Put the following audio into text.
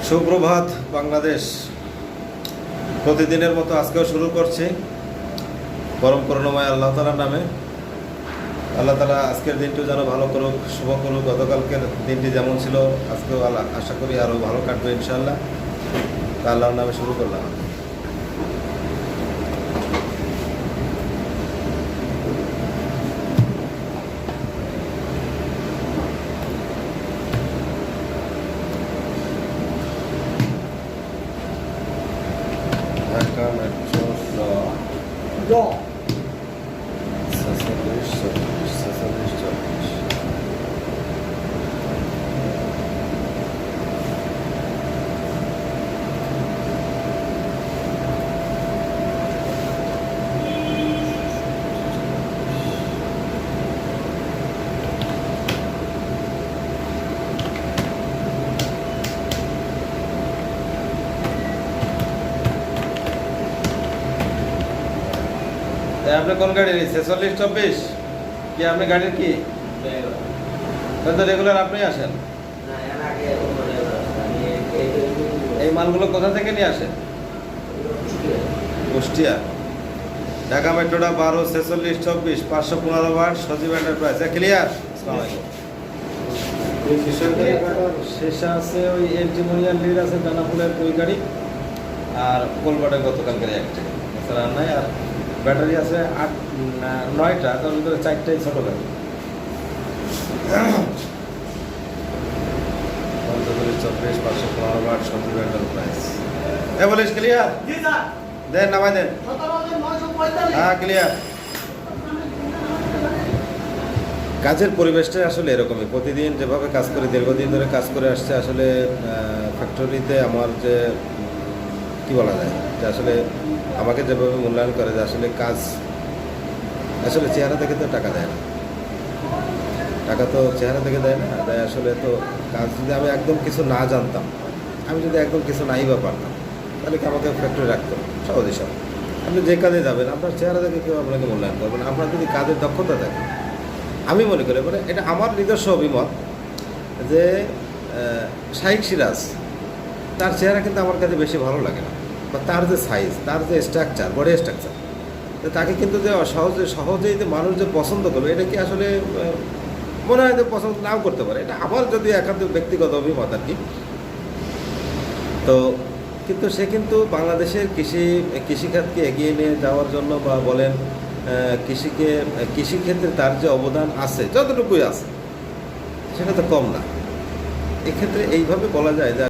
সুপ্রভাত বাংলাদেশ। প্রতিদিনের মতো আজকেও শুরু করছি পরম করুণাময় আল্লাহ তাআলার নামে। আল্লাহ তাআলা আজকের দিনটি যেন ভালো করুক, শুভ করুক। গতকালকের দিনটি যেমন ছিল আজকেও আশা করি আরও ভালো কাটবে ইনশাআল্লাহ। তা আল্লাহর নামে শুরু করলাম। ঢাকা মেট্রো ল 46-44 আপনি কোন গাড়ি 46-24 কি আপনি গাড়ির কি তো রেগুলার আপনি আসেন? এই মালগুলো কোথা থেকে নিয়ে আসেন? কুষ্টিয়া। ঢাকা মেট্রোটা 12-46-24 515 ওয়াট সজীব এন্টারপ্রাইজ। ক্লিয়ার? শেষে আছে ওই এন্টিমোনিয়াল লিড আছে দানাফুলের ওই গাড়ি, আর কোলবাটে গতকালকের একটা এছাড়া আর নাই। আর ব্যাটারি আছে 8-9টা, তার ভিতরে 4টাই ছোট গাড়ি। 515 ওয়াট সজীব এন্টারপ্রাইজ। বলিস ক্লিয়ার? দেন নামাই দেন। হ্যাঁ ক্লিয়ার। কাজের পরিবেশটা আসলে এরকমই। প্রতিদিন যেভাবে কাজ করে, দীর্ঘদিন ধরে কাজ করে আসছে, আসলে ফ্যাক্টরিতে আমার যে কি বলা যায়, যে আসলে আমাকে যেভাবে মূল্যায়ন করে, যে আসলে কাজ আসলে চেহারা থেকে তো টাকা দেয় না, টাকা তো চেহারা থেকে দেয় না, দেয় আসলে। তো কাজ যদি আমি একদম কিছু না জানতাম, আমি যদি একদম কিছু নাই বা পারতাম, তাহলে কি আমাকে ফ্যাক্টরি রাখতো? সহজে সব। আপনি যে কাজে যাবেন, আপনার চেহারা দেখে কেউ আপনাকে মূল্যায়ন করবেন। আপনার যদি কাজের দক্ষতা থাকে, আমি মনে করি, মানে এটা আমার নিজস্ব অভিমত, যে শাইখ সিরাজ তার চেহারা কিন্তু আমার কাছে বেশি ভালো লাগে না, বা তার যে সাইজ, তার যে স্ট্রাকচার, বডি স্ট্রাকচার, তাকে কিন্তু যে সহজেই যে মানুষ যে পছন্দ করবে, এটা কি আসলে মনে হয় যে পছন্দ নাও করতে পারে। এটা আমার যদি একান্ত ব্যক্তিগত অভিমত আর কি। তো কিন্তু সে কিন্তু বাংলাদেশের কৃষিখাতকে এগিয়ে নিয়ে যাওয়ার জন্য, বা বলেন কৃষিক্ষেত্রে তার যে অবদান আছে, যতটুকুই আছে, সেটা তো কম না। এক্ষেত্রে এইভাবে বলা যায় যে